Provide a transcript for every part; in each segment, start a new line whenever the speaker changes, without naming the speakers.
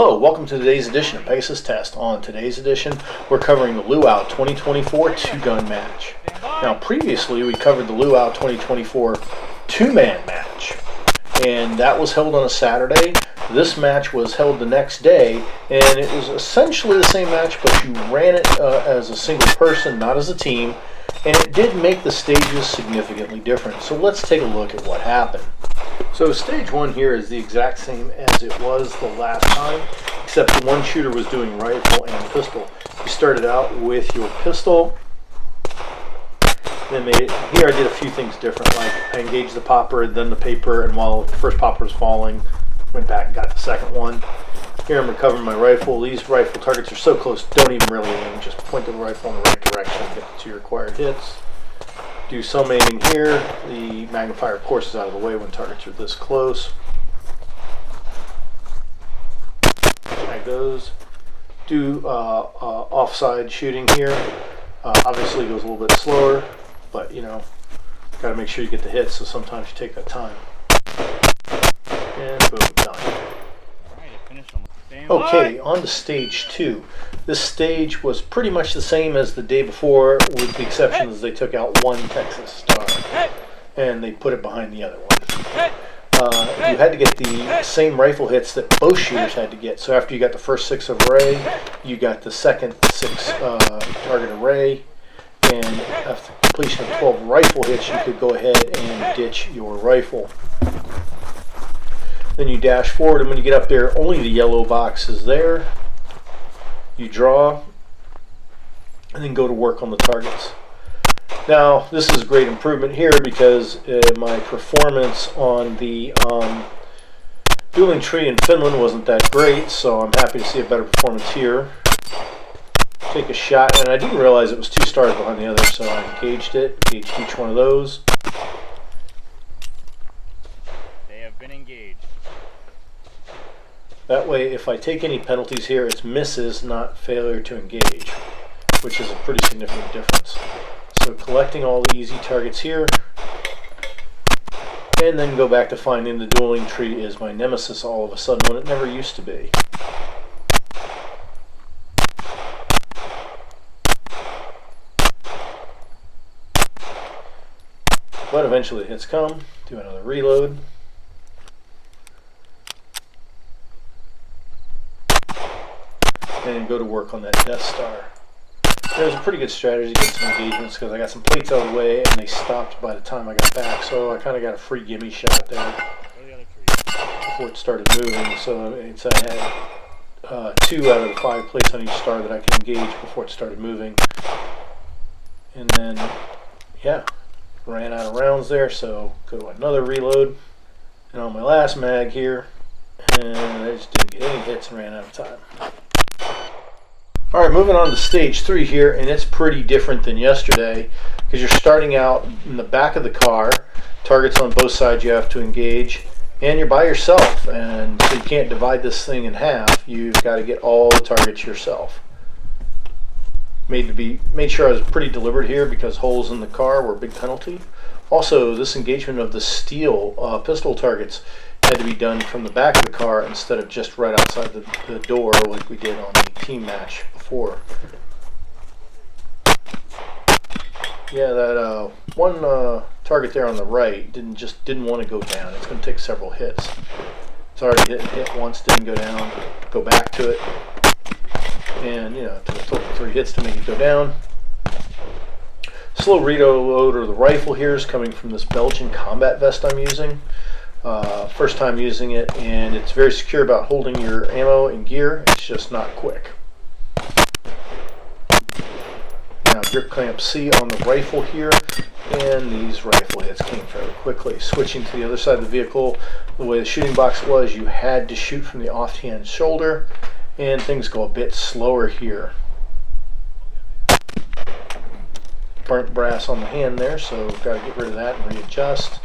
Hello, welcome to today's edition of Pegasus Test. On today's edition, we're covering the Luau 2024 two-gun match. Now, previously we covered the Luau 2024 two-man match, and that was held on a Saturday. This match was held the next day, and it was essentially the same match, but you ran it as a single person, not as a team, and it did make the stages significantly different. So let's take a look at what happened. So stage one here is the exact same as it was the last time, except the one shooter was doing rifle and pistol. You started out with your pistol, then made it. Here I did a few things different, like I engaged the popper, then the paper, and while the first popper was falling, went back and got the second one. Here I'm recovering my rifle. These rifle targets are so close, don't even really aim, just point the rifle in the right direction and get the two required hits. Do some aiming here. The magnifier, of course, is out of the way when targets are this close. Tag those. Do offside shooting here. Obviously, it goes a little bit slower, but you know, got to make sure you get the hits. So sometimes you take that time. And boom, done. Okay, on to stage two. This stage was pretty much the same as the day before, with the exception that they took out one Texas star and they put it behind the other one. You had to get the same rifle hits that both shooters had to get. So after you got the first 6 of array, you got the second 6 target array, and after completion of 12 rifle hits, you could go ahead and ditch your rifle. Then you dash forward, and when you get up there, only the yellow box is there. You draw, and then go to work on the targets. Now, this is a great improvement here because my performance on the dueling tree in Finland wasn't that great, so I'm happy to see a better performance here. Take a shot, and I didn't realize it was 2 stars behind the other, so I engaged it, engaged each one of those.
They have been engaged.
That way, if I take any penalties here, it's misses, not failure to engage, which is a pretty significant difference. So collecting all the easy targets here, and then go back to finding the dueling tree is my nemesis all of a sudden when it never used to be. But eventually the hits come. Do another reload. And go to work on that Death Star. There's a pretty good strategy to get some engagements because I got some plates out of the way and they stopped by the time I got back, so I kind of got a free gimme shot there before it started moving. So I had 2 out of the 5 plates on each star that I could engage before it started moving. And then, yeah, ran out of rounds there, so go to another reload. And on my last mag here, and I just didn't get any hits and ran out of time. Alright, moving on to stage 3 here, and it's pretty different than yesterday because you're starting out in the back of the car, targets on both sides you have to engage, and you're by yourself, and so you can't divide this thing in half. You've got to get all the targets yourself. Made sure I was pretty deliberate here because holes in the car were a big penalty. Also, this engagement of the steel pistol targets had to be done from the back of the car instead of just right outside the door like we did on the team match before. Yeah, that one target there on the right didn't want to go down. It's going to take several hits. It's already hit once, didn't go down. Go back to it, and you know, it took a total of 3 hits to make it go down. Slow reload of the rifle here is coming from this Belgian combat vest I'm using. First time using it, and it's very secure about holding your ammo and gear. It's just not quick. Now grip clamp C on the rifle here, and these rifle hits came fairly quickly. Switching to the other side of the vehicle, the way the shooting box was, you had to shoot from the offhand shoulder, and things go a bit slower here. Burnt brass on the hand there, so got to get rid of that and readjust.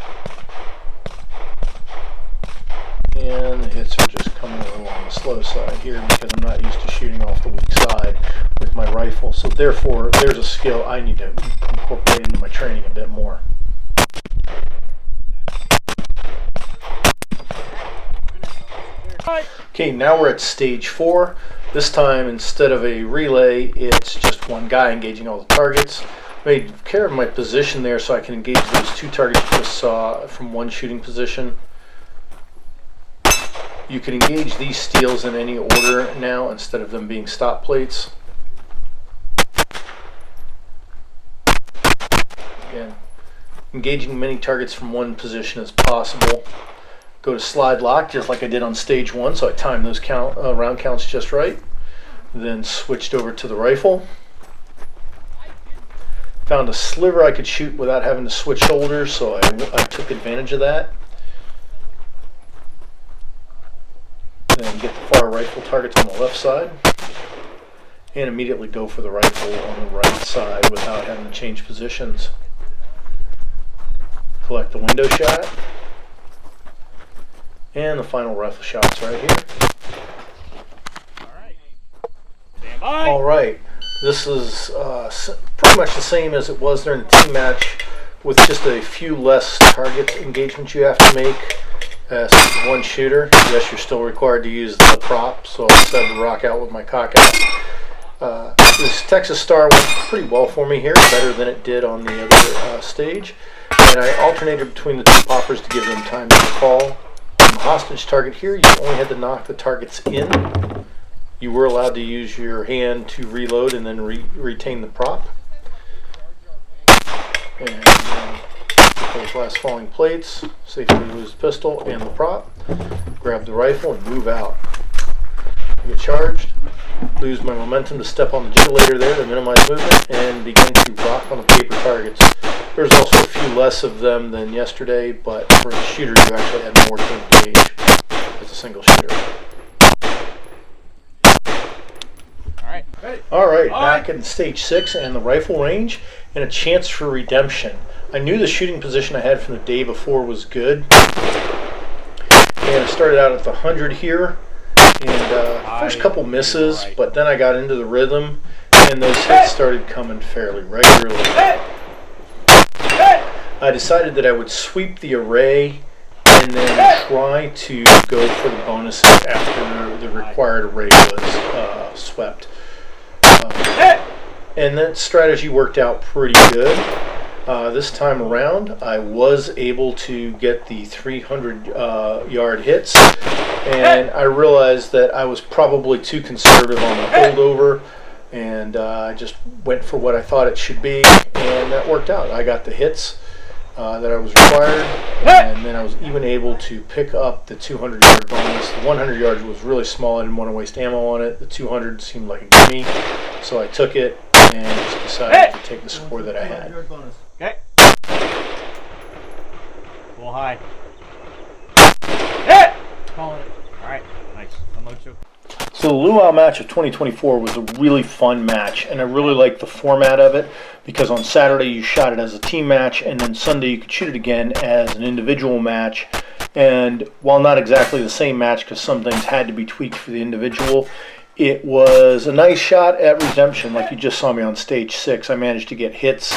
And the hits are just coming a little on the slow side here because I'm not used to shooting off the weak side with my rifle. So therefore, there's a skill I need to incorporate into my training a bit more. Okay, now we're at stage 4. This time, instead of a relay, it's just one guy engaging all the targets. I made care of my position there so I can engage those 2 targets you just saw from one shooting position. You can engage these steels in any order now instead of them being stop plates. Again, engaging as many targets from one position as possible. Go to slide lock just like I did on stage 1, so I timed those round counts just right. Then switched over to the rifle. Found a sliver I could shoot without having to switch shoulders, so I took advantage of that. Then get the far rifle targets on the left side. And immediately go for the rifle on the right side without having to change positions. Collect the window shot. And the final rifle shot's right here. Alright, this is pretty much the same as it was during the team match, with just a few less target engagements you have to make as one shooter. Yes, you're still required to use the prop, so I decided to rock out with my cock out. This Texas Star went pretty well for me here, better than it did on the other stage. And I alternated between the 2 poppers to give them time to recall. On the hostage target here, you only had to knock the targets in. You were allowed to use your hand to reload and then retain the prop. And those last falling plates, safely lose the pistol and the prop. Grab the rifle and move out. Get charged. Lose my momentum to step on the jigulator there to minimize movement and begin to rock on the paper targets. There's also a few less of them than yesterday, but for a shooter you actually had more to engage as a single shooter. Alright, back in stage 6 and the rifle range and a chance for redemption. I knew the shooting position I had from the day before was good. And I started out at the 100 here. And first couple misses, but then I got into the rhythm and those hits started coming fairly regularly. I decided that I would sweep the array and then try to go for the bonuses after the required array was swept. And that strategy worked out pretty good. This time around, I was able to get the 300-yard hits, and I realized that I was probably too conservative on the holdover, and I just went for what I thought it should be, and that worked out. I got the hits that I was required, and then I was even able to pick up the 200-yard bonus. The 100 yards was really small. I didn't want to waste ammo on it. The 200 seemed like a gimme, so I took it and just decided to take the score that I had.
Okay. Full high. Calling it. Alright, nice. Unload you.
So the Luau match of 2024 was a really fun match, and I really liked the format of it because on Saturday you shot it as a team match, and then Sunday you could shoot it again as an individual match. And while not exactly the same match because some things had to be tweaked for the individual, it was a nice shot at redemption. Like you just saw me on stage 6, I managed to get hits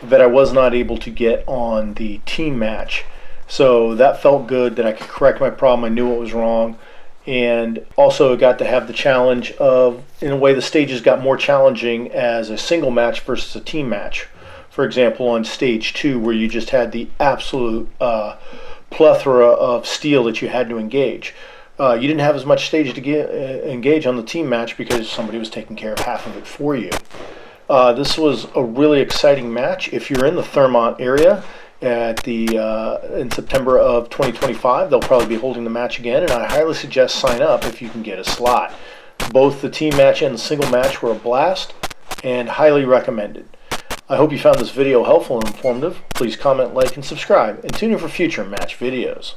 that I was not able to get on the team match. So that felt good that I could correct my problem. I knew what was wrong. And also got to have the challenge of, in a way, the stages got more challenging as a single match versus a team match. For example, on stage 2, where you just had the absolute plethora of steel that you had to engage. You didn't have as much stage to engage on the team match because somebody was taking care of half of it for you. This was a really exciting match. If you're in the Thurmont area at in September of 2025, they'll probably be holding the match again, and I highly suggest sign up if you can get a slot. Both the team match and the single match were a blast and highly recommended. I hope you found this video helpful and informative. Please comment, like, and subscribe, and tune in for future match videos.